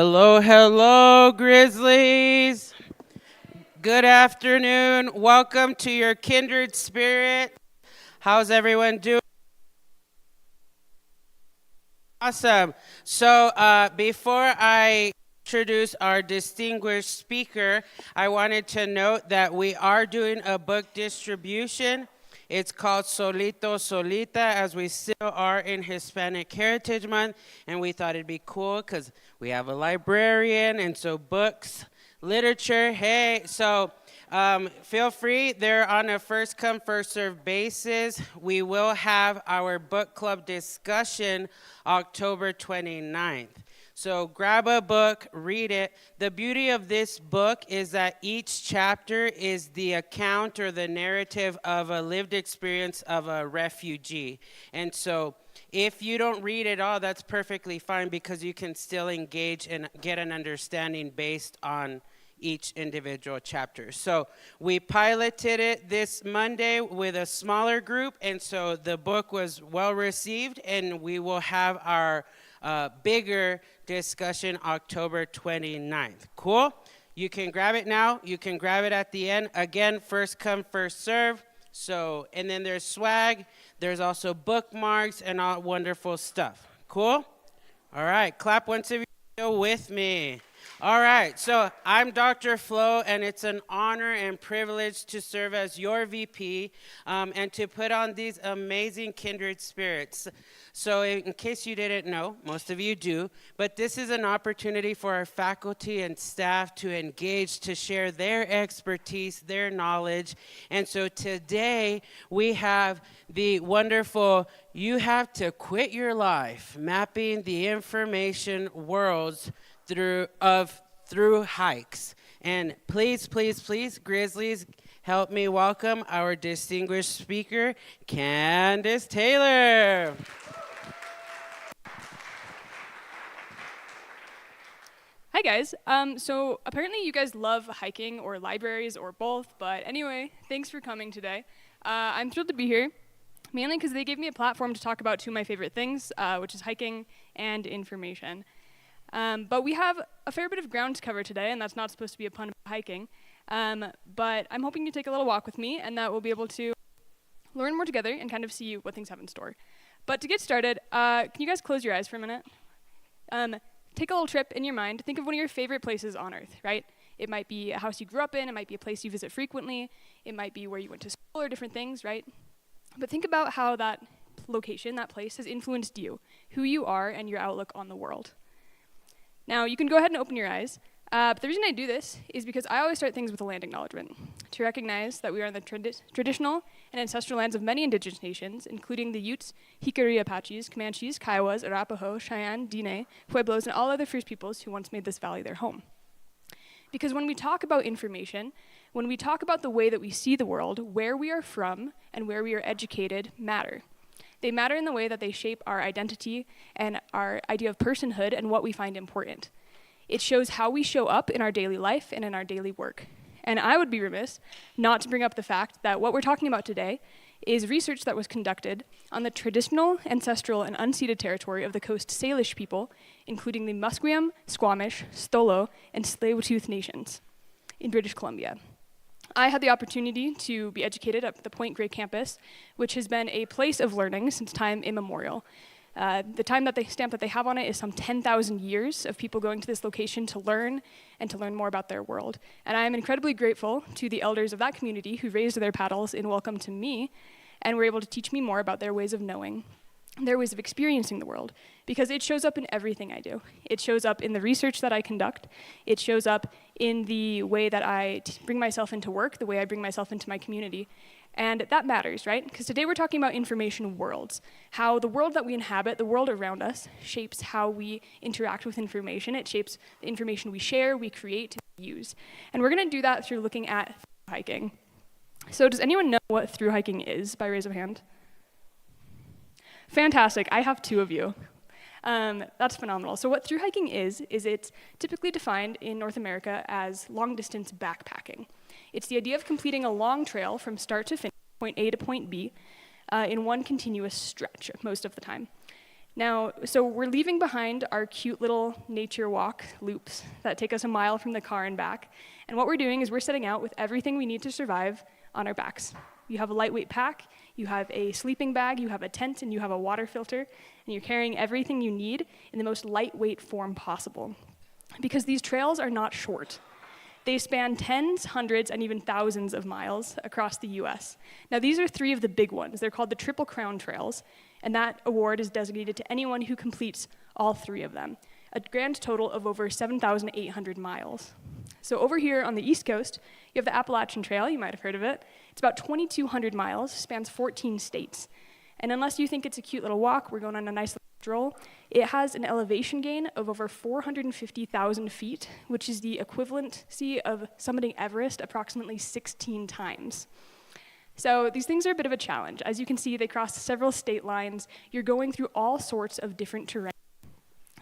Hello, hello, Grizzlies. Good afternoon. Welcome to your Kindred Spirit. How's everyone doing? Awesome. So before I introduce our distinguished speaker, I wanted to note that we are doing a book distribution. It's called Solito Solita, as we still are in Hispanic Heritage Month, and we thought it'd be cool because we have a librarian, and so books, literature, hey, so feel free. They're on a first-come, first-served basis. We will have our book club discussion October 29th. So grab a book, read it. The beauty of this book is that each chapter is the account or the narrative of a lived experience of a refugee. And so if you don't read it all, that's perfectly fine because you can still engage and get an understanding based on each individual chapter. So we piloted it this Monday with a smaller group, and so the book was well received, and we will have our bigger discussion October 29th. Cool? You can grab it now. You can grab it at the end. Again, first come, first serve. So, and then there's swag. There's also bookmarks and all wonderful stuff. Cool? All right. Clap once if you're with me. All right, so I'm Dr. Flo, and it's an honor and privilege to serve as your VP and to put on these amazing kindred spirits. So in case you didn't know, most of you do, but this is an opportunity for our faculty and staff to engage, to share their expertise, their knowledge. And so today we have the wonderful You Have to Quit Your Life, Mapping the Information Worlds through hikes. And please, please, please, Grizzlies, help me welcome our distinguished speaker, Candice Taylor. Hi guys. So apparently you guys love hiking or libraries or both, but anyway, thanks for coming today. I'm thrilled to be here, mainly because they gave me a platform to talk about two of my favorite things, which is hiking and information. But we have a fair bit of ground to cover today, and that's not supposed to be a pun about hiking. But I'm hoping you take a little walk with me, and that we'll be able to learn more together and kind of see what things have in store. But to get started, can you guys close your eyes for a minute? Take a little trip in your mind. Think of one of your favorite places on Earth, right? It might be a house you grew up in. It might be a place you visit frequently. It might be where you went to school or different things, right? But think about how that location, that place, has influenced you, who you are, and your outlook on the world. Now, you can go ahead and open your eyes, but the reason I do this is because I always start things with a land acknowledgement, to recognize that we are in the traditional and ancestral lands of many indigenous nations, including the Utes, Hickory Apaches, Comanches, Kiowas, Arapaho, Cheyenne, Diné, Pueblos, and all other First Peoples who once made this valley their home. Because when we talk about information, when we talk about the way that we see the world, where we are from and where we are educated matter. They matter in the way that they shape our identity and our idea of personhood and what we find important. It shows how we show up in our daily life and in our daily work. And I would be remiss not to bring up the fact that what we're talking about today is research that was conducted on the traditional, ancestral, and unceded territory of the Coast Salish people, including the Musqueam, Squamish, Stolo, and Tsleil-Waututh nations in British Columbia. I had the opportunity to be educated at the Point Grey campus, which has been a place of learning since time immemorial. The time that stamp that they have on it is some 10,000 years of people going to this location to learn and to learn more about their world. And I am incredibly grateful to the elders of that community who raised their paddles in welcome to me and were able to teach me more about their ways of knowing, their ways of experiencing the world, because it shows up in everything I do. It shows up in the research that I conduct. It shows up in the way that I bring myself into work, the way I bring myself into my community. And that matters, right? Because today we're talking about information worlds, how the world that we inhabit, the world around us, shapes how we interact with information. It shapes the information we share, we create, and use. And we're going to do that through looking at hiking. So does anyone know what through hiking is, by raise of hand? Fantastic. I have two of you. That's phenomenal. So what through hiking is it's typically defined in North America as long-distance backpacking. It's the idea of completing a long trail from start to finish, point A to point B, in one continuous stretch most of the time. Now, so we're leaving behind our cute little nature walk loops that take us a mile from the car and back. And what we're doing is we're setting out with everything we need to survive on our backs. You have a lightweight pack, you have a sleeping bag, you have a tent, and you have a water filter, and you're carrying everything you need in the most lightweight form possible. Because these trails are not short. They span tens, hundreds, and even thousands of miles across the US. Now, these are 3 of the big ones. They're called the Triple Crown Trails, and that award is designated to anyone who completes all 3 of them, a grand total of over 7,800 miles. So over here on the East Coast, you have the Appalachian Trail, you might have heard of it. It's about 2,200 miles, spans 14 states. And unless you think it's a cute little walk, we're going on a nice little stroll, it has an elevation gain of over 450,000 feet, which is the equivalency of summiting Everest approximately 16 times. So these things are a bit of a challenge. As you can see, they cross several state lines. You're going through all sorts of different terrain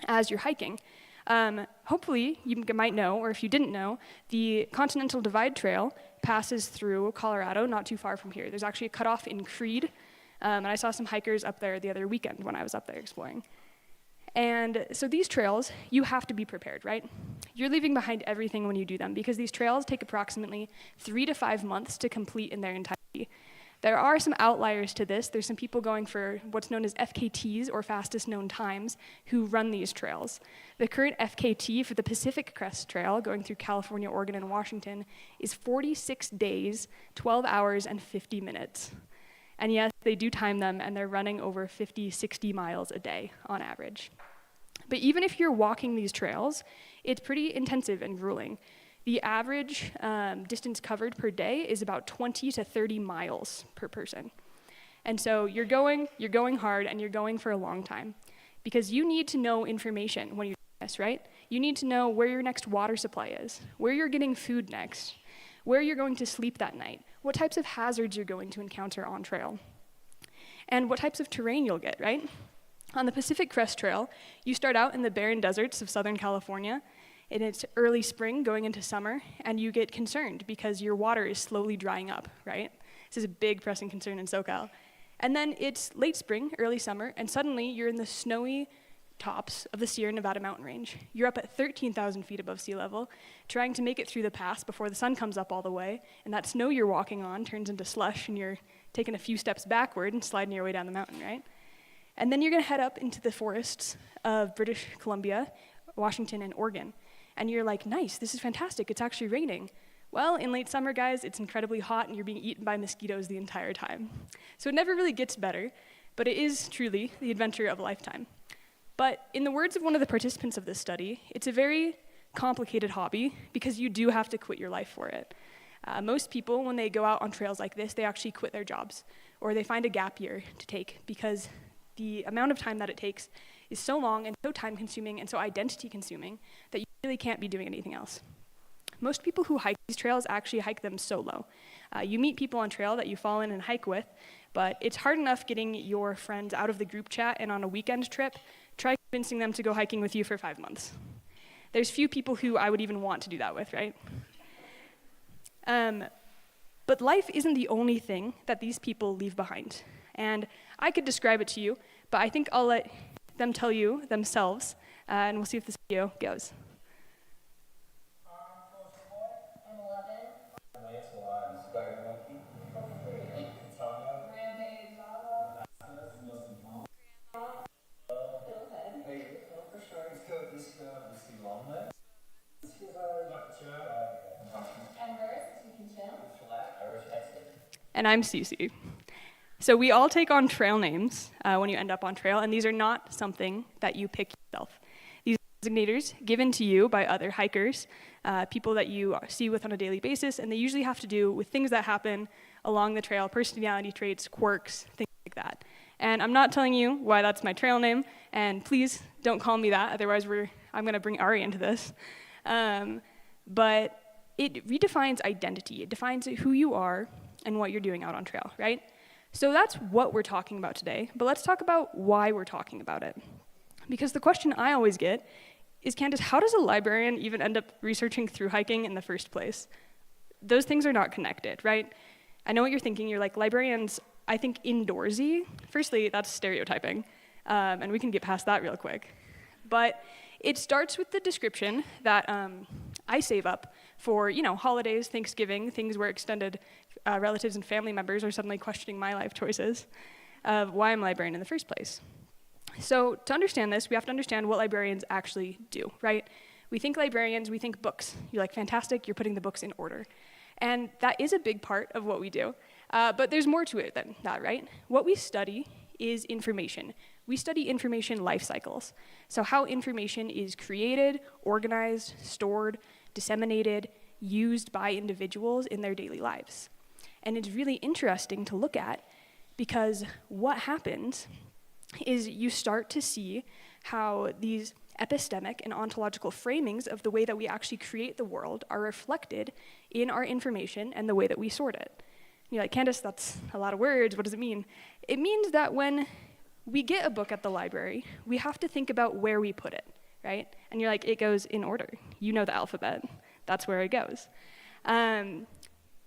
as you're hiking. Hopefully, you might know, or if you didn't know, the Continental Divide Trail passes through Colorado, not too far from here. There's actually a cutoff in Creed, and I saw some hikers up there the other weekend when I was up there exploring. And so these trails, you have to be prepared, right? You're leaving behind everything when you do them, because these trails take approximately 3 to 5 months to complete in their entirety. There are some outliers to this. There's some people going for what's known as FKTs, or fastest known times, who run these trails. The current FKT for the Pacific Crest Trail, going through California, Oregon, and Washington, is 46 days, 12 hours, and 50 minutes. And yes, they do time them, and they're running over 50, 60 miles a day on average. But even if you're walking these trails, it's pretty intensive and grueling. The average distance covered per day is about 20 to 30 miles per person. And so you're going hard, and you're going for a long time, because you need to know information when you're doing this, right? You need to know where your next water supply is, where you're getting food next, where you're going to sleep that night, what types of hazards you're going to encounter on trail, and what types of terrain you'll get, right? On the Pacific Crest Trail, you start out in the barren deserts of Southern California, and it's early spring going into summer, and you get concerned because your water is slowly drying up, right? This is a big pressing concern in SoCal. And then it's late spring, early summer, and suddenly you're in the snowy tops of the Sierra Nevada mountain range. You're up at 13,000 feet above sea level, trying to make it through the pass before the sun comes up all the way, and that snow you're walking on turns into slush, and you're taking a few steps backward and sliding your way down the mountain, right? And then you're gonna head up into the forests of British Columbia, Washington, and Oregon. And you're like, nice, this is fantastic, it's actually raining. Well, in late summer, guys, it's incredibly hot, and you're being eaten by mosquitoes the entire time. So it never really gets better, but it is truly the adventure of a lifetime. But in the words of one of the participants of this study, it's a very complicated hobby, because you do have to quit your life for it. Most people, when they go out on trails like this, they actually quit their jobs, or they find a gap year to take, because the amount of time that it takes is so long and so time-consuming and so identity-consuming that you really can't be doing anything else. Most people who hike these trails actually hike them solo. You meet people on trail that you fall in and hike with, but it's hard enough getting your friends out of the group chat and on a weekend trip. Try convincing them to go hiking with you for 5 months. There's few people who I would even want to do that with, right? But life isn't the only thing that these people leave behind. And I could describe it to you, but I think I'll let them tell you themselves, and we'll see if this video goes. I'm 11. Lance Lyons, Spider Monkey. Antonio. Rampage. Fiddlehead. Hey, for sure. Let's go. We see Longlegs. Embers, we can chill. Flat, Irish exit. And I'm Cece. So we all take on trail names when you end up on trail, and these are not something that you pick yourself. These are designators given to you by other hikers, people that you see with on a daily basis, and they usually have to do with things that happen along the trail, personality traits, quirks, things like that. And I'm not telling you why that's my trail name, and please don't call me that, otherwise I'm gonna bring Ari into this. But it redefines identity. It defines who you are and what you're doing out on trail, right? So that's what we're talking about today, but let's talk about why we're talking about it. Because the question I always get is, Candice, how does a librarian even end up researching through hiking in the first place? Those things are not connected, right? I know what you're thinking. You're like, librarians, I think, indoorsy. Firstly, that's stereotyping. and we can get past that real quick. But it starts with the description that I save up for, holidays, Thanksgiving, things where extended relatives and family members are suddenly questioning my life choices of why I'm a librarian in the first place. So to understand this, we have to understand what librarians actually do, right? We think librarians, we think books. You're like, fantastic, you're putting the books in order. And that is a big part of what we do. But there's more to it than that, right? What we study is information. We study information life cycles. So how information is created, organized, stored, disseminated, used by individuals in their daily lives. And it's really interesting to look at because what happens is you start to see how these epistemic and ontological framings of the way that we actually create the world are reflected in our information and the way that we sort it. And you're like, Candice, that's a lot of words. What does it mean? It means that when we get a book at the library, we have to think about where we put it, right? And you're like, it goes in order. You know the alphabet. That's where it goes.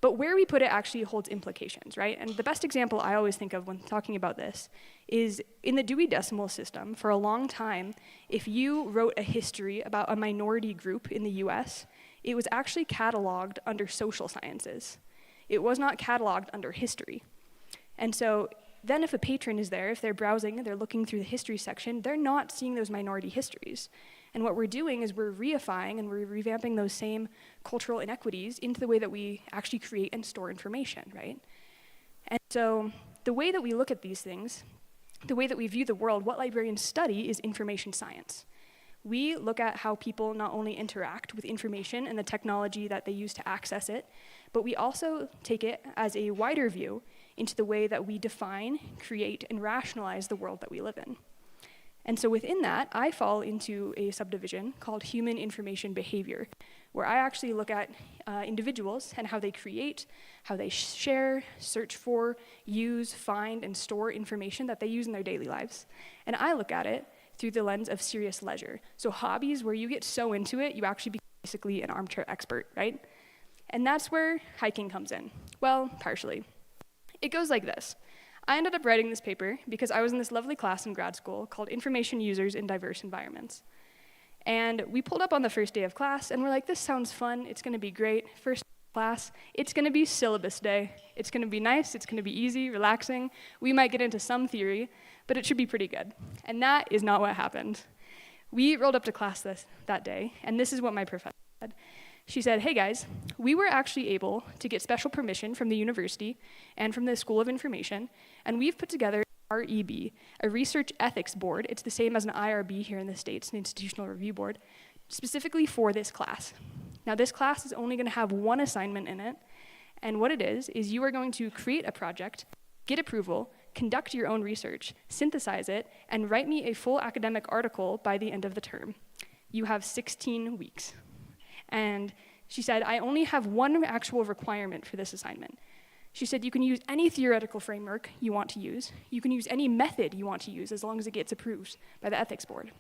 But where we put it actually holds implications, right? And the best example I always think of when talking about this is in the Dewey Decimal System, for a long time, if you wrote a history about a minority group in the US, it was actually cataloged under social sciences. It was not cataloged under history. And so then if a patron is there, if they're browsing, they're looking through the history section, they're not seeing those minority histories. And what we're doing is we're reifying and we're revamping those same cultural inequities into the way that we actually create and store information, right? And so the way that we look at these things, the way that we view the world, what librarians study is information science. We look at how people not only interact with information and the technology that they use to access it, but we also take it as a wider view into the way that we define, create, and rationalize the world that we live in. And so within that, I fall into a subdivision called human information behavior, where I actually look at individuals and how they create, how they share, search for, use, find, and store information that they use in their daily lives. And I look at it through the lens of serious leisure. So hobbies where you get so into it, you actually become basically an armchair expert, right? And that's where hiking comes in. Well, partially. It goes like this. I ended up writing this paper because I was in this lovely class in grad school called Information Users in Diverse Environments. And we pulled up on the first day of class, and we're like, this sounds fun, it's gonna be great. First class, it's gonna be syllabus day. It's gonna be nice, it's gonna be easy, relaxing. We might get into some theory, but it should be pretty good. And that is not what happened. We rolled up to class that day, and this is what my professor said. She said, hey guys, we were actually able to get special permission from the university and from the School of Information, and we've put together REB, a research ethics board. It's the same as an IRB here in the States, an institutional review board, specifically for this class. Now this class is only gonna have one assignment in it, and what it is you are going to create a project, get approval, conduct your own research, synthesize it, and write me a full academic article by the end of the term. You have 16 weeks. And she said, I only have one actual requirement for this assignment. She said, you can use any theoretical framework you want to use. You can use any method you want to use as long as it gets approved by the ethics board.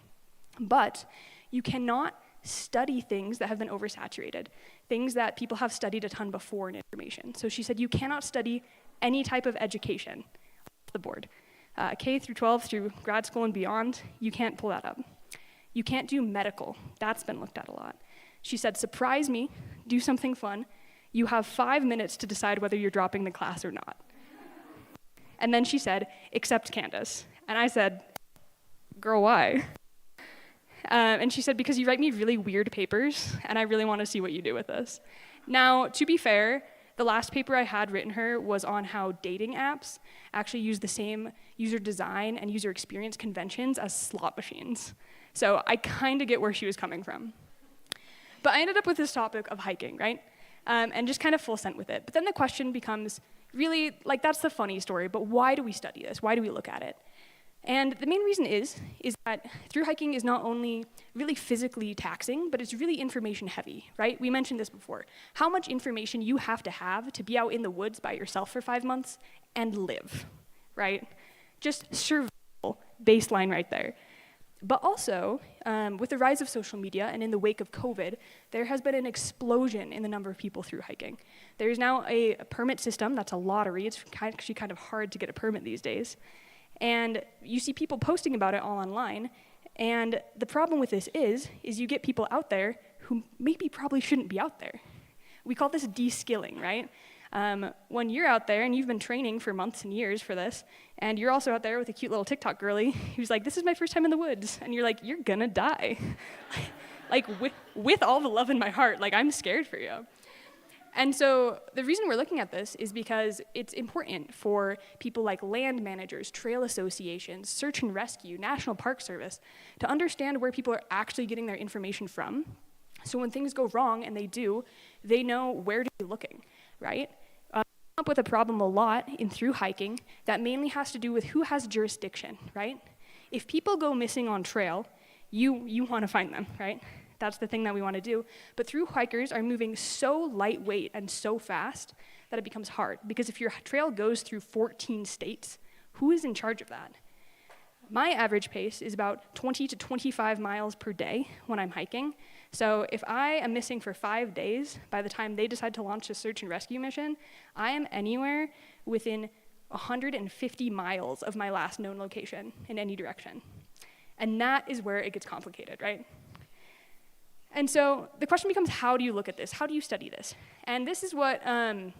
But you cannot study things that have been oversaturated, things that people have studied a ton before in information. So she said, you cannot study any type of education off the board. K through 12 through grad school and beyond, you can't pull that up. You can't do medical. That's been looked at a lot. She said, surprise me, do something fun. You have 5 minutes to decide whether you're dropping the class or not. And then she said, except Candice. And I said, girl, why? And she said, because you write me really weird papers, and I really want to see what you do with this. Now, to be fair, the last paper I had written her was on how dating apps actually use the same user design and user experience conventions as slot machines. So I kind of get where she was coming from. But I ended up with this topic of hiking, right? And just kind of full sent with it. But then the question becomes, really, like that's the funny story, but why do we study this? Why do we look at it? And the main reason is that thru-hiking is not only really physically taxing, but it's really information heavy, right? We mentioned this before. How much information you have to be out in the woods by yourself for 5 months and live, right? Just survival baseline right there. But also, with the rise of social media and in the wake of COVID, there has been an explosion in the number of people through hiking. There's now a permit system that's a lottery. It's actually kind of hard to get a permit these days. And you see people posting about it all online. And the problem with this is you get people out there who maybe probably shouldn't be out there. We call this de-skilling, right? When you're out there and you've been training for months and years for this, and you're also out there with a cute little TikTok girly who's like, this is my first time in the woods, and you're like, you're gonna die. Like, with all the love in my heart, like, I'm scared for you. And so the reason we're looking at this is because it's important for people like land managers, trail associations, search and rescue, National Park Service, to understand where people are actually getting their information from. So when things go wrong, and they do, they know where to be looking, right? We come up with a problem a lot in Thru-hiking that mainly has to do with who has jurisdiction, right? If people go missing on trail, you want to find them, right? That's the thing that we want to do. But Thru-hikers are moving so lightweight and so fast that it becomes hard. Because if your trail goes through 14 states, who is in charge of that? My average pace is about 20 to 25 miles per day when I'm hiking. So if I am missing for 5 days, by the time they decide to launch a search and rescue mission, I am anywhere within 150 miles of my last known location in any direction. And that is where it gets complicated, right? And so the question becomes, how do you look at this? How do you study this? And this is what I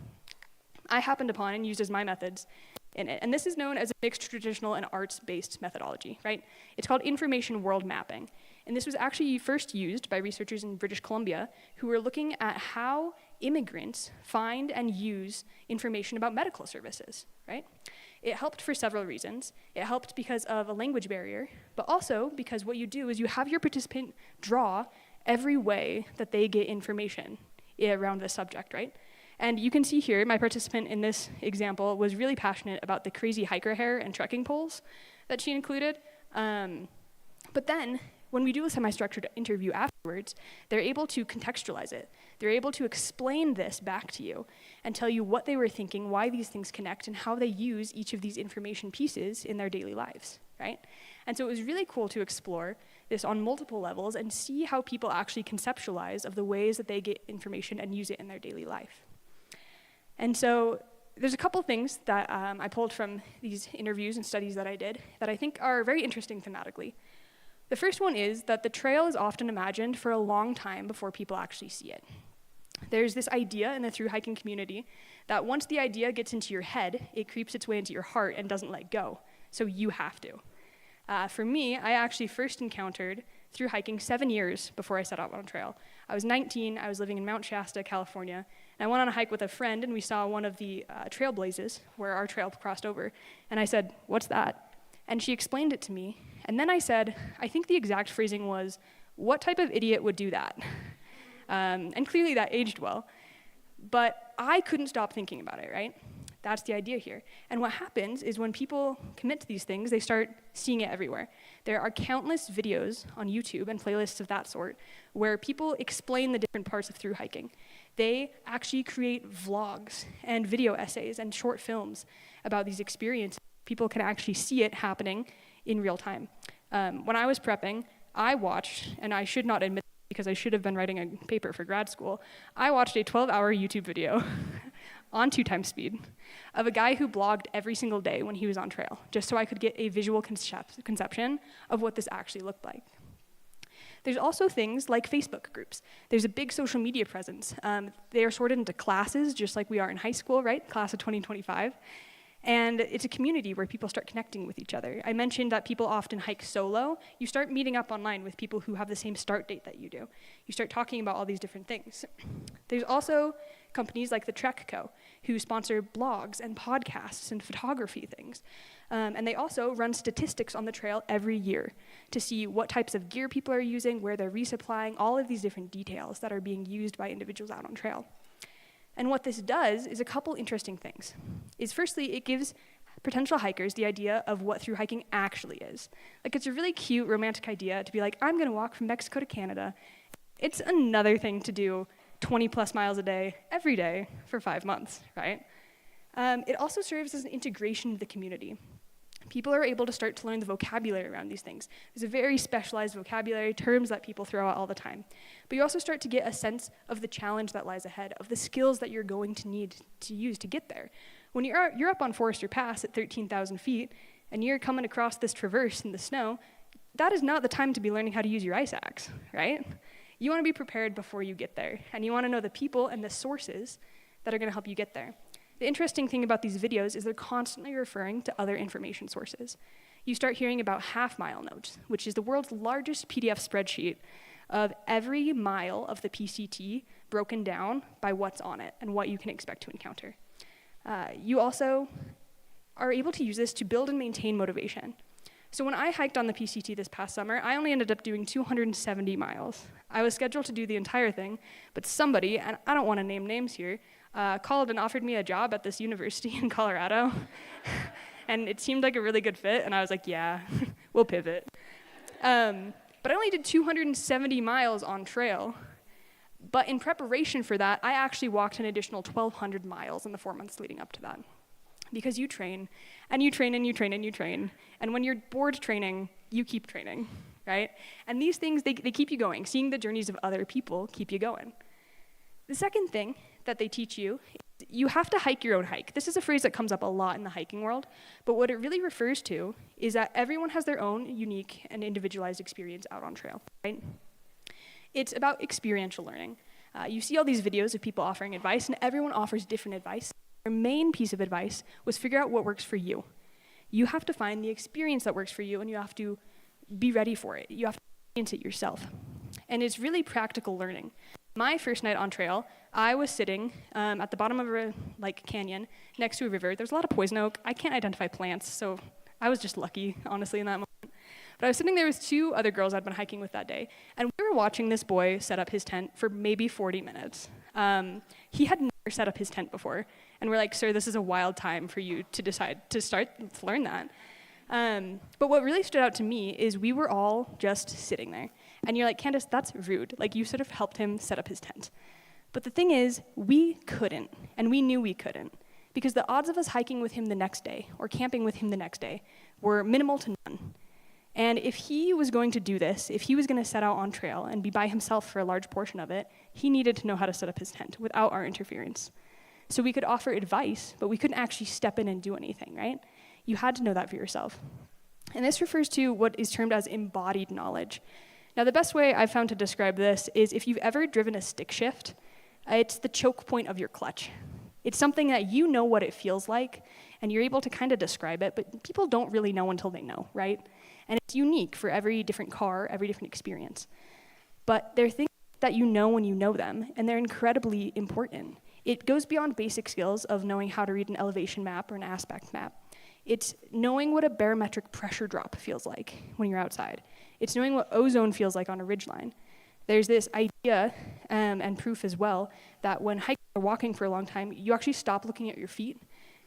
happened upon and used as my methods in it. And this is known as a mixed traditional and arts-based methodology, right? It's called information world mapping. And this was actually first used by researchers in British Columbia who were looking at how immigrants find and use information about medical services, right? It helped for several reasons. It helped because of a language barrier, but also because what you do is you have your participant draw every way that they get information around this subject, right? And you can see here, my participant in this example was really passionate about the crazy hiker hair and trekking poles that she included. But then, when we do a semi-structured interview afterwards, they're able to contextualize it. They're able to explain this back to you and tell you what they were thinking, why these things connect, and how they use each of these information pieces in their daily lives, right? And so it was really cool to explore this on multiple levels and see how people actually conceptualize of the ways that they get information and use it in their daily life. And so there's a couple things that I pulled from these interviews and studies that I did that I think are very interesting thematically. The first one is that the trail is often imagined for a long time before people actually see it. There's this idea in the thru-hiking community that once the idea gets into your head, it creeps its way into your heart and doesn't let go, so you have to. For me, I actually first encountered thru-hiking 7 years before I set out on a trail. I was 19, I was living in Mount Shasta, California, and I went on a hike with a friend, and we saw one of the trail blazes where our trail crossed over, and I said, "What's that?" And she explained it to me, and then I said, I think the exact phrasing was, "What type of idiot would do that?" And clearly that aged well, but I couldn't stop thinking about it, right? That's the idea here. And what happens is when people commit to these things, they start seeing it everywhere. There are countless videos on YouTube and playlists of that sort where people explain the different parts of thru-hiking. They actually create vlogs and video essays and short films about these experiences. People can actually see it happening in real time. When I was prepping, I watched, and I should not admit because I should have been writing a paper for grad school, I watched a 12-hour YouTube video on 2x speed of a guy who blogged every single day when he was on trail, just so I could get a visual conception of what this actually looked like. There's also things like Facebook groups. There's a big social media presence. They are sorted into classes, just like we are in high school, right? Class of 2025. And it's a community where people start connecting with each other. I mentioned that people often hike solo. You start meeting up online with people who have the same start date that you do. You start talking about all these different things. There's also companies like the Trek Co. who sponsor blogs and podcasts and photography things. And they also run statistics on the trail every year to see what types of gear people are using, where they're resupplying, all of these different details that are being used by individuals out on trail. And what this does is a couple interesting things. Firstly, it gives potential hikers the idea of what thru-hiking actually is. Like, it's a really cute, romantic idea to be like, I'm gonna walk from Mexico to Canada. It's another thing to do 20 plus miles a day, every day, for 5 months, right? It also serves as an integration of the community. People are able to start to learn the vocabulary around these things. There's a very specialized vocabulary, terms that people throw out all the time. But you also start to get a sense of the challenge that lies ahead, of the skills that you're going to need to use to get there. When you're up on Forester Pass at 13,000 feet, and you're coming across this traverse in the snow, that is not the time to be learning how to use your ice axe, right? You want to be prepared before you get there, and you want to know the people and the sources that are going to help you get there. The interesting thing about these videos is they're constantly referring to other information sources. You start hearing about half-mile notes, which is the world's largest PDF spreadsheet of every mile of the PCT broken down by what's on it and what you can expect to encounter. You also are able to use this to build and maintain motivation. So when I hiked on the PCT this past summer, I only ended up doing 270 miles. I was scheduled to do the entire thing, but somebody, and I don't want to name names here, called and offered me a job at this university in Colorado. And it seemed like a really good fit, and I was like, yeah, we'll pivot. But I only did 270 miles on trail. But in preparation for that, I actually walked an additional 1,200 miles in the 4 months leading up to that. Because you train, and you train, and you train, and you train. And when you're bored training, you keep training, right? And these things, they keep you going. Seeing the journeys of other people keep you going. The second thing that they teach you is you have to hike your own hike. This is a phrase that comes up a lot in the hiking world, but what it really refers to is that everyone has their own unique and individualized experience out on trail, right? It's about experiential learning. You see all these videos of people offering advice, and everyone offers different advice. Their main piece of advice was figure out what works for you. You have to find the experience that works for you, and you have to be ready for it. You have to experience it yourself. And it's really practical learning. My first night on trail, I was sitting at the bottom of a canyon next to a river. There's a lot of poison oak. I can't identify plants, so I was just lucky, honestly, in that moment. But I was sitting there with two other girls I'd been hiking with that day, and we were watching this boy set up his tent for maybe 40 minutes. He had never set up his tent before, and we're like, sir, this is a wild time for you to decide to start to learn that. But what really stood out to me is we were all just sitting there. And you're like, Candice, that's rude. Like, you sort of helped him set up his tent. But the thing is, we couldn't, and we knew we couldn't, because the odds of us hiking with him the next day or camping with him the next day were minimal to none. And if he was going to do this, if he was going to set out on trail and be by himself for a large portion of it, he needed to know how to set up his tent without our interference. So we could offer advice, but we couldn't actually step in and do anything, right? You had to know that for yourself. And this refers to what is termed as embodied knowledge. Now, the best way I've found to describe this is if you've ever driven a stick shift, it's the choke point of your clutch. It's something that you know what it feels like, and you're able to kind of describe it, but people don't really know until they know, right? And it's unique for every different car, every different experience. But they're things that you know when you know them, and they're incredibly important. It goes beyond basic skills of knowing how to read an elevation map or an aspect map. It's knowing what a barometric pressure drop feels like when you're outside. It's knowing what ozone feels like on a ridgeline. There's this idea and proof as well that when hiking or walking for a long time, you actually stop looking at your feet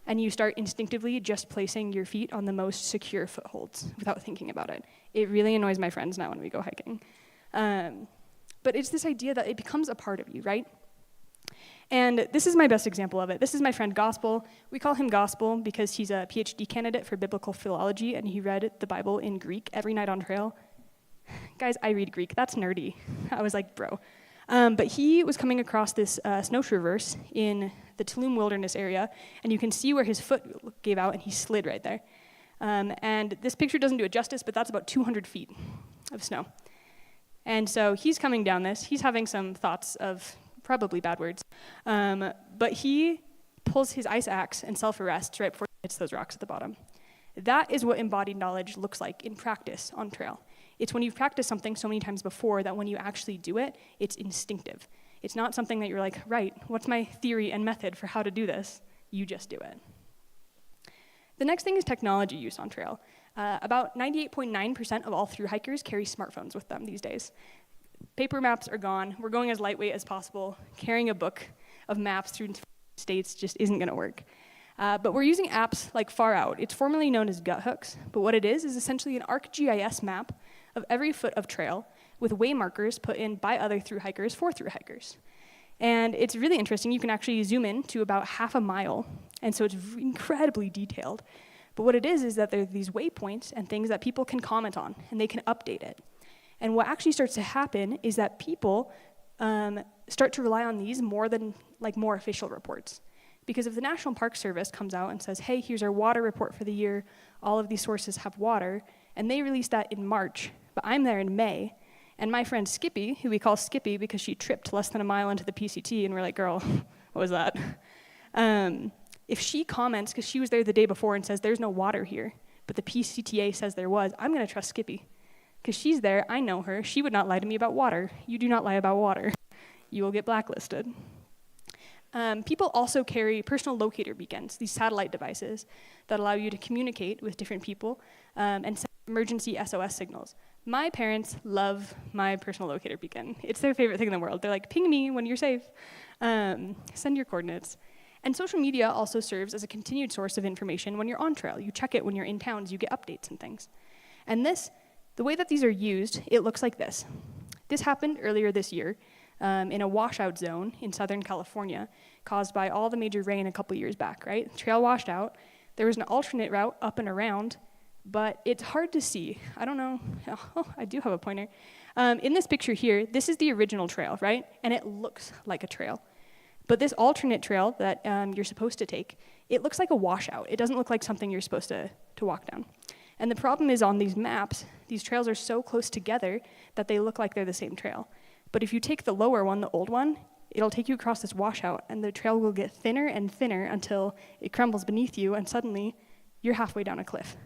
and you start instinctively just placing your feet on the most secure footholds without thinking about it. It really annoys my friends now when we go hiking. But it's this idea that it becomes a part of you, right? And this is my best example of it. This is my friend Gospel. We call him Gospel because he's a PhD candidate for biblical philology, and he read the Bible in Greek every night on trail. Guys, I read Greek. That's nerdy. I was like, bro. But he was coming across this snow traverse in the Tulum wilderness area, and you can see where his foot gave out, and he slid right there. And this picture doesn't do it justice, but that's about 200 feet of snow. And so he's coming down this. He's having some thoughts of probably bad words. But he pulls his ice axe and self-arrests right before he hits those rocks at the bottom. That is what embodied knowledge looks like in practice on trail. It's when you've practiced something so many times before that when you actually do it, it's instinctive. It's not something that you're like, right, what's my theory and method for how to do this? You just do it. The next thing is technology use on trail. About 98.9% of all thru-hikers carry smartphones with them these days. Paper maps are gone. We're going as lightweight as possible. Carrying a book of maps through states just isn't going to work. But we're using apps like Far Out. It's formerly known as Gut Hooks, but what it is essentially an ArcGIS map of every foot of trail with way markers put in by other thru-hikers for thru-hikers. And it's really interesting. You can actually zoom in to about half a mile, and so it's incredibly detailed. But what it is that there are these waypoints and things that people can comment on, and they can update it. And what actually starts to happen is that people start to rely on these more than more official reports. Because if the National Park Service comes out and says, hey, here's our water report for the year, all of these sources have water, and they release that in March, but I'm there in May, and my friend Skippy, who we call Skippy because she tripped less than a mile into the PCT, and we're like, girl, what was that? If she comments, because she was there the day before and says, there's no water here, but the PCTA says there was, I'm going to trust Skippy. Because she's there, I know her, she would not lie to me about water. You do not lie about water. You will get blacklisted. People also carry personal locator beacons, these satellite devices that allow you to communicate with different people and send emergency SOS signals. My parents love my personal locator beacon. It's their favorite thing in the world. They're like, ping me when you're safe. Send your coordinates. And social media also serves as a continued source of information when you're on trail. You check it when you're in towns, you get updates and things. And the way that these are used, it looks like this. This happened earlier this year in a washout zone in Southern California caused by all the major rain a couple years back, right? Trail washed out. There was an alternate route up and around, but it's hard to see. I don't know. Oh, I do have a pointer. In this picture here, this is the original trail, right? And it looks like a trail. But this alternate trail that you're supposed to take, it looks like a washout. It doesn't look like something you're supposed to walk down. And the problem is on these maps, these trails are so close together that they look like they're the same trail. But if you take the lower one, the old one, it'll take you across this washout, and the trail will get thinner and thinner until it crumbles beneath you, and suddenly you're halfway down a cliff.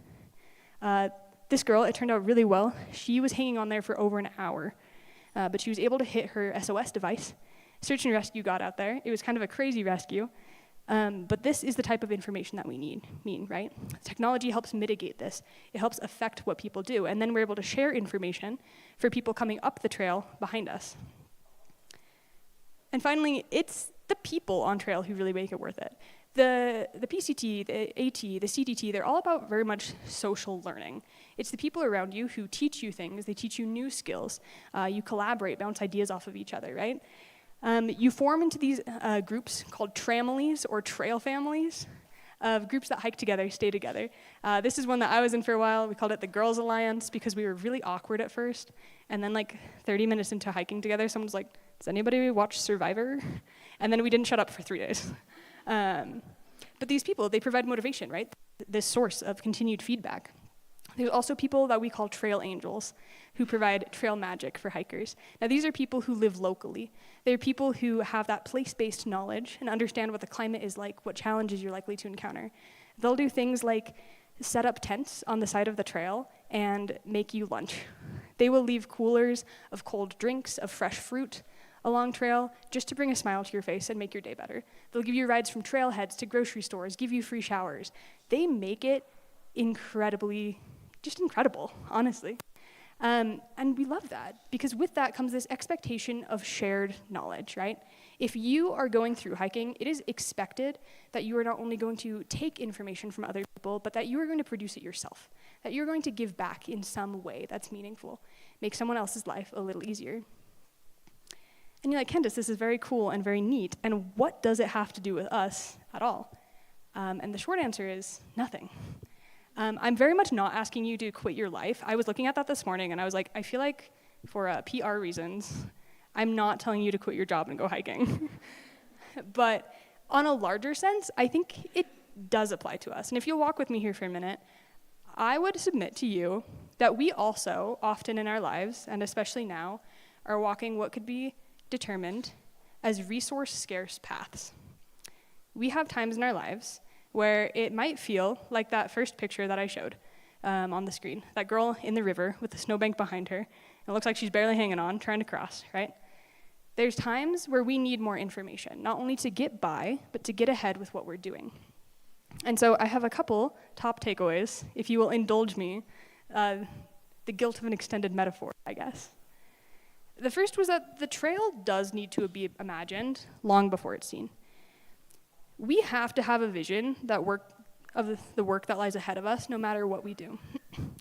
This girl, it turned out really well. She was hanging on there for over an hour, but she was able to hit her SOS device. Search and rescue got out there. It was kind of a crazy rescue, but this is the type of information that we need, right? Technology helps mitigate this. It helps affect what people do, and then we're able to share information for people coming up the trail behind us. And finally, it's the people on trail who really make it worth it. The PCT, the AT, the CDT, they're all about very much social learning. It's the people around you who teach you things, they teach you new skills, you collaborate, bounce ideas off of each other, right? You form into these groups called tramilies or trail families of groups that hike together, stay together. This is one that I was in for a while. We called it the Girls Alliance because we were really awkward at first. And then like 30 minutes into hiking together, someone was like, does anybody watch Survivor? And then we didn't shut up for 3 days. But these people, they provide motivation, right? This source of continued feedback. There's also people that we call trail angels who provide trail magic for hikers. Now, these are people who live locally. They're people who have that place-based knowledge and understand what the climate is like, what challenges you're likely to encounter. They'll do things like set up tents on the side of the trail and make you lunch. They will leave coolers of cold drinks, of fresh fruit along trail just to bring a smile to your face and make your day better. They'll give you rides from trailheads to grocery stores, give you free showers. They make it just incredible, honestly. And we love that, because with that comes this expectation of shared knowledge, right? If you are going through hiking, it is expected that you are not only going to take information from other people, but that you are going to produce it yourself, that you're going to give back in some way that's meaningful, make someone else's life a little easier. And you're like, Candice, this is very cool and very neat, and what does it have to do with us at all? And the short answer is nothing. I'm very much not asking you to quit your life. I was looking at that this morning, and I was like, I feel like for PR reasons, I'm not telling you to quit your job and go hiking. But on a larger sense, I think it does apply to us. And if you'll walk with me here for a minute, I would submit to you that we also, often in our lives, and especially now, are walking what could be determined as resource-scarce paths. We have times in our lives where it might feel like that first picture that I showed on the screen. That girl in the river with the snowbank behind her. It looks like she's barely hanging on, trying to cross, right? There's times where we need more information, not only to get by, but to get ahead with what we're doing. And so I have a couple top takeaways, if you will indulge me, the guilt of an extended metaphor, I guess. The first was that the trail does need to be imagined long before it's seen. We have to have a vision of the work that lies ahead of us, no matter what we do.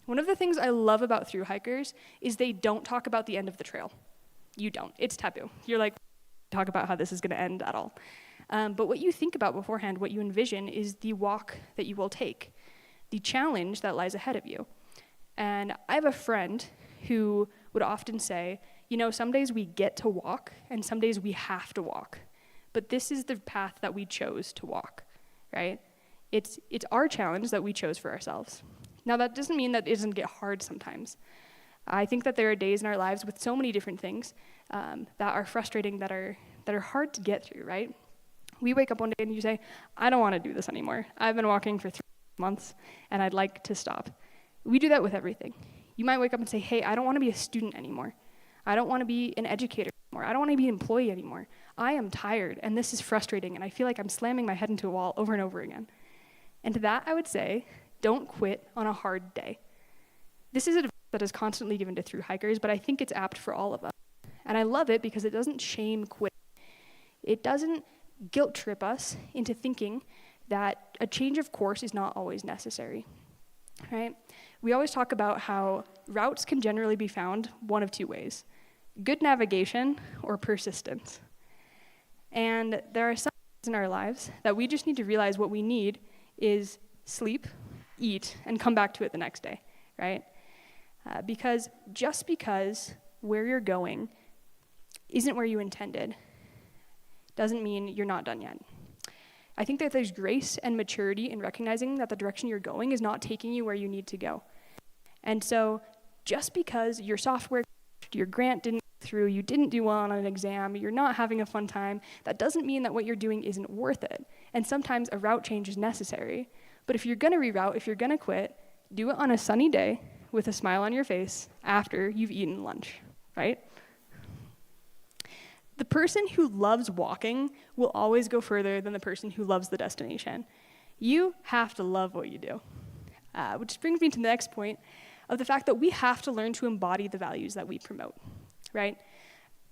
One of the things I love about thru-hikers is they don't talk about the end of the trail. You don't. It's taboo. You're like, talk about how this is going to end at all. But what you think about beforehand, what you envision, is the walk that you will take, the challenge that lies ahead of you. And I have a friend who would often say, you know, some days we get to walk, and some days we have to walk. but this is the path that we chose to walk, right? It's our challenge that we chose for ourselves. Now, that doesn't mean that it doesn't get hard sometimes. I think that there are days in our lives with so many different things that are frustrating, that are hard to get through, right? We wake up one day and you say, I don't want to do this anymore. I've been walking for 3 months and I'd like to stop. We do that with everything. You might wake up and say, hey, I don't want to be a student anymore. I don't want to be an educator anymore. I don't want to be an employee anymore. I am tired and this is frustrating and I feel like I'm slamming my head into a wall over and over again. And to that I would say, don't quit on a hard day. This is advice that is constantly given to thru-hikers, but I think it's apt for all of us. And I love it because it doesn't shame quit. It doesn't guilt trip us into thinking that a change of course is not always necessary, right? We always talk about how routes can generally be found one of two ways: good navigation or persistence. And there are some things in our lives that we just need to realize what we need is sleep, eat, and come back to it the next day, right? Because just because where you're going isn't where you intended doesn't mean you're not done yet. I think that there's grace and maturity in recognizing that the direction you're going is not taking you where you need to go. And so just because your software, your grant didn't go through, you didn't do well on an exam, you're not having a fun time, that doesn't mean that what you're doing isn't worth it. And sometimes a route change is necessary. But if you're gonna reroute, if you're gonna quit, do it on a sunny day with a smile on your face after you've eaten lunch, right? The person who loves walking will always go further than the person who loves the destination. You have to love what you do. Which brings me to the next point of the fact that we have to learn to embody the values that we promote, right?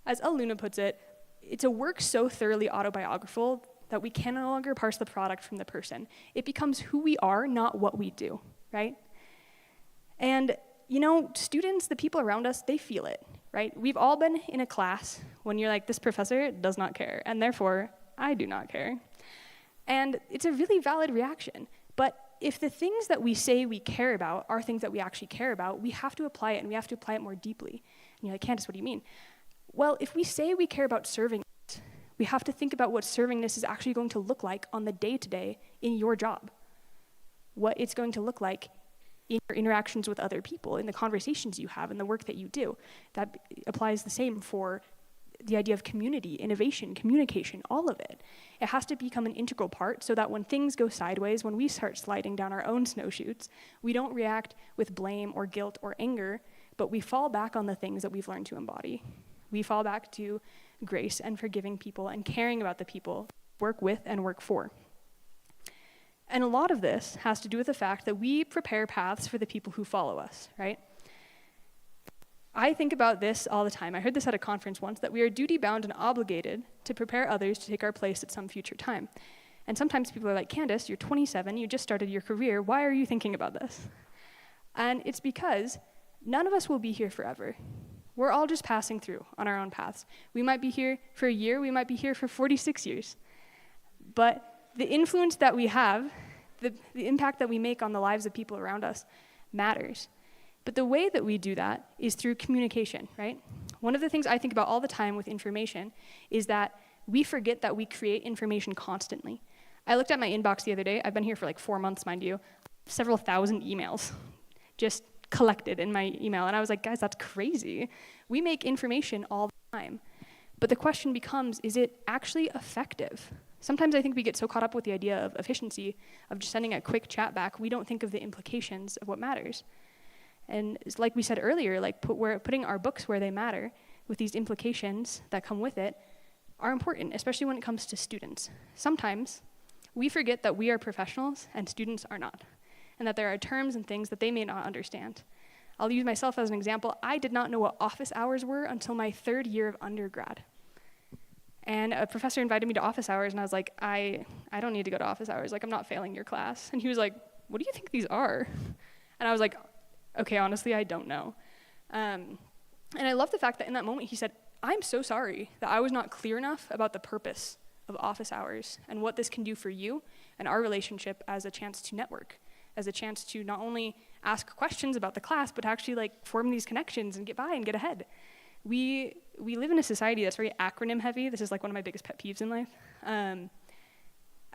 As El Luna puts it, it's a work so thoroughly autobiographical that we can no longer parse the product from the person. It becomes who we are, not what we do, right? And, you know, students, the people around us, they feel it, right? We've all been in a class when you're like, this professor does not care, and therefore, I do not care. And it's a really valid reaction. But if the things that we say we care about are things that we actually care about, we have to apply it, and we have to apply it more deeply. And you're like, Candice, what do you mean? Well, if we say we care about serving, we have to think about what servingness is actually going to look like on the day-to-day in your job. What it's going to look like in your interactions with other people, in the conversations you have, in the work that you do. That applies the same for the idea of community, innovation, communication, all of it. It has to become an integral part so that when things go sideways, when we start sliding down our own snowshoes, we don't react with blame or guilt or anger, but we fall back on the things that we've learned to embody. We fall back to grace and forgiving people and caring about the people we work with and work for. And a lot of this has to do with the fact that we prepare paths for the people who follow us, right? I think about this all the time. I heard this at a conference once, that we are duty-bound and obligated to prepare others to take our place at some future time. And sometimes people are like, Candice, you're 27, you just started your career, why are you thinking about this? And it's because none of us will be here forever. We're all just passing through on our own paths. We might be here for a year, we might be here for 46 years. But the influence that we have, the impact that we make on the lives of people around us matters. But the way that we do that is through communication, right? One of the things I think about all the time with information is that we forget that we create information constantly. I looked at my inbox the other day. I've been here for like 4 months, mind you. Several thousand emails just collected in my email. And I was like, guys, that's crazy. We make information all the time. But the question becomes, is it actually effective? Sometimes I think we get so caught up with the idea of efficiency, of just sending a quick chat back, we don't think of the implications of what matters. And like we said earlier, like putting our books where they matter with these implications that come with it are important, especially when it comes to students. Sometimes we forget that we are professionals and students are not, and that there are terms and things that they may not understand. I'll use myself as an example. I did not know what office hours were until my 3rd year of undergrad. And a professor invited me to office hours, and I was like, I don't need to go to office hours. Like, I'm not failing your class. And he was like, what do you think these are? And I was like, okay, honestly, I don't know. And I love the fact that in that moment he said, I'm so sorry that I was not clear enough about the purpose of office hours and what this can do for you and our relationship as a chance to network, as a chance to not only ask questions about the class, but actually like form these connections and get by and get ahead. We live in a society that's very acronym heavy. This is like one of my biggest pet peeves in life. And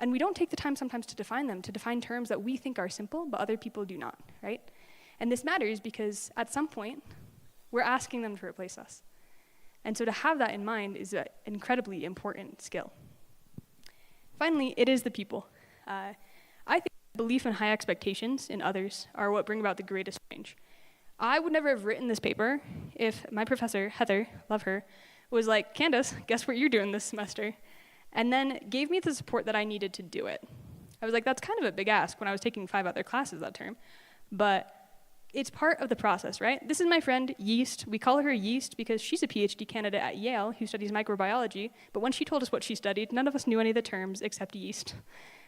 we don't take the time sometimes to define them, to define terms that we think are simple, but other people do not, right? And this matters because at some point, we're asking them to replace us. And so to have that in mind is an incredibly important skill. Finally, it is the people. I think belief and high expectations in others are what bring about the greatest change. I would never have written this paper if my professor, Heather, love her, was like, Candice, guess what you're doing this semester? And then gave me the support that I needed to do it. I was like, that's kind of a big ask when I was taking 5 other classes that term, but it's part of the process, right? This is my friend, Yeast. We call her Yeast because she's a PhD candidate at Yale who studies microbiology, but when she told us what she studied, none of us knew any of the terms except yeast.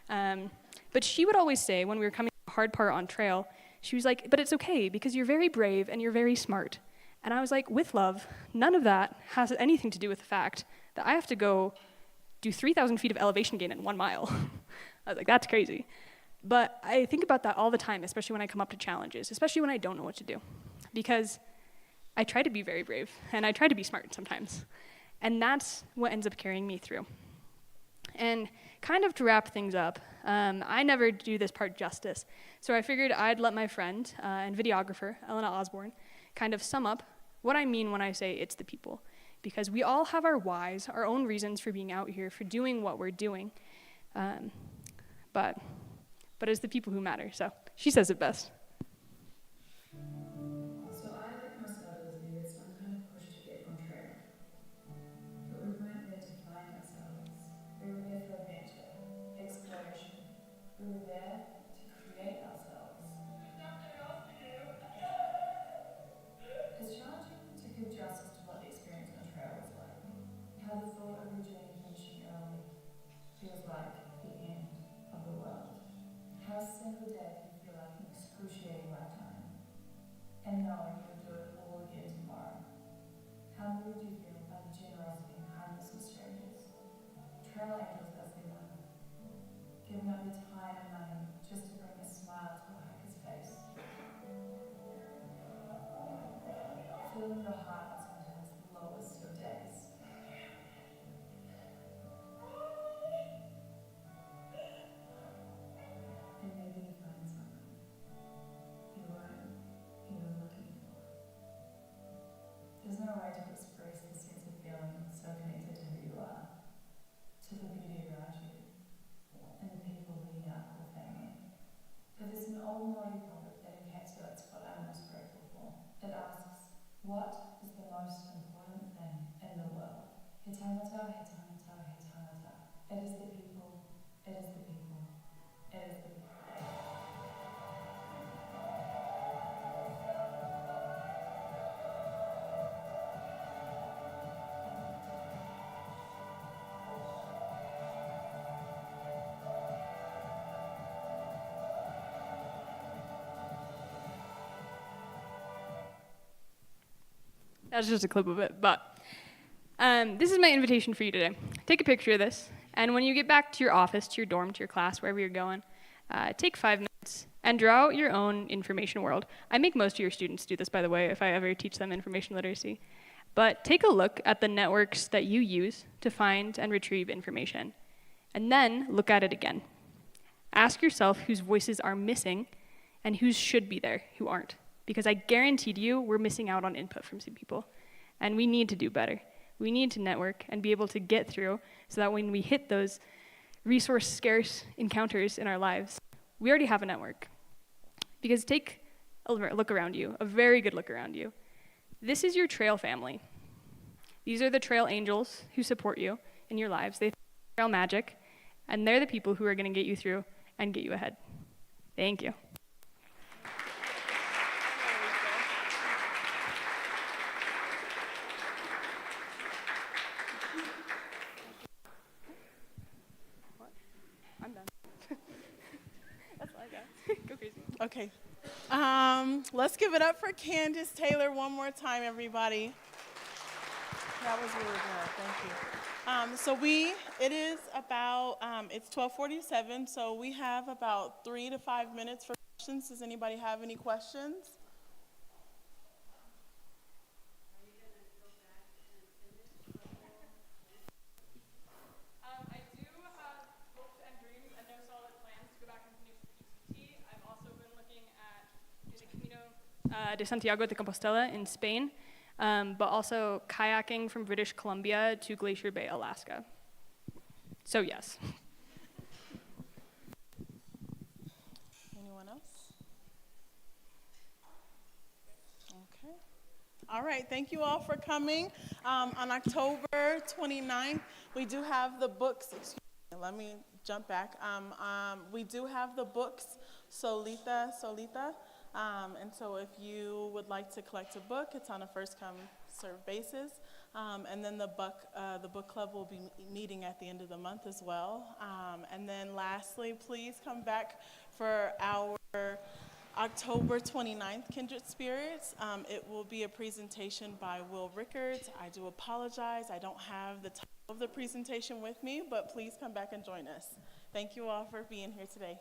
But she would always say, when we were coming to the hard part on trail, she was like, but it's okay because you're very brave and you're very smart. And I was like, with love, none of that has anything to do with the fact that I have to go do 3,000 feet of elevation gain in 1 mile. I was like, that's crazy. But I think about that all the time, especially when I come up to challenges, especially when I don't know what to do. Because I try to be very brave, and I try to be smart sometimes. And that's what ends up carrying me through. And kind of to wrap things up, I never do this part justice. So I figured I'd let my friend and videographer, Elena Osborne, kind of sum up what I mean when I say it's the people. Because we all have our whys, our own reasons for being out here, for doing what we're doing. But it's the people who matter. So she says it best. So I, like most others, needed some kind of push to get on trail. But we weren't there to find ourselves. We were there for adventure, exploration. We were there to create ourselves. Nothing else to do. It's challenging to give justice to what the experience on trail was like. How the thought of your journey finishing early feels like the end of the world. How a single day can feel like an excruciating lifetime. And knowing you'll do it all again tomorrow. How moved you feel by the generosity and kindness of strangers. Trail angels as they were. Giving up your time and money just to bring a smile to a hiker's face. Feeling your heart on sometimes the lowest of days. And maybe you find someone you weren't even looking for. There's no way to express the sense of feeling so connected to who you are, to the beauty around you, and the people who you now call family. But there's an old Māori proverb that encapsulates what I'm most grateful for. It asks, what is the most important thing in the world? He tangata, he tangata, he tangata. It is the people, it is the people, it is the people. That's just a clip of it, but this is my invitation for you today. Take a picture of this, and when you get back to your office, to your dorm, to your class, wherever you're going, take 5 minutes and draw out your own information world. I make most of your students do this, by the way, if I ever teach them information literacy. But take a look at the networks that you use to find and retrieve information, and then look at it again. Ask yourself whose voices are missing and whose should be there, who aren't. Because I guaranteed you we're missing out on input from some people. And we need to do better. We need to network and be able to get through so that when we hit those resource-scarce encounters in our lives, we already have a network. Because take a look around you, a very good look around you. This is your trail family. These are the trail angels who support you in your lives. They trail magic, and they're the people who are going to get you through and get you ahead. Thank you. I'm done. That's all I got. Go crazy. Okay. Let's give it up for Candice Taylor one more time, everybody. That was really good. Thank you. It is about, it's 12:47, so we have about 3 to 5 minutes for questions. Does anybody have any questions? I do de Santiago de Compostela in Spain, but also kayaking from British Columbia to Glacier Bay, Alaska. So yes. Anyone else? Okay. All right, thank you all for coming. On October 29th, we do have the books, excuse me, let me jump back. We do have the books, Solita. And so if you would like to collect a book, it's on a first come, served basis. And then the book club will be meeting at the end of the month as well. And then lastly, please come back for our October 29th, Kindred Spirits. It will be a presentation by Will Rickards. I do apologize, I don't have the title of the presentation with me, but please come back and join us. Thank you all for being here today.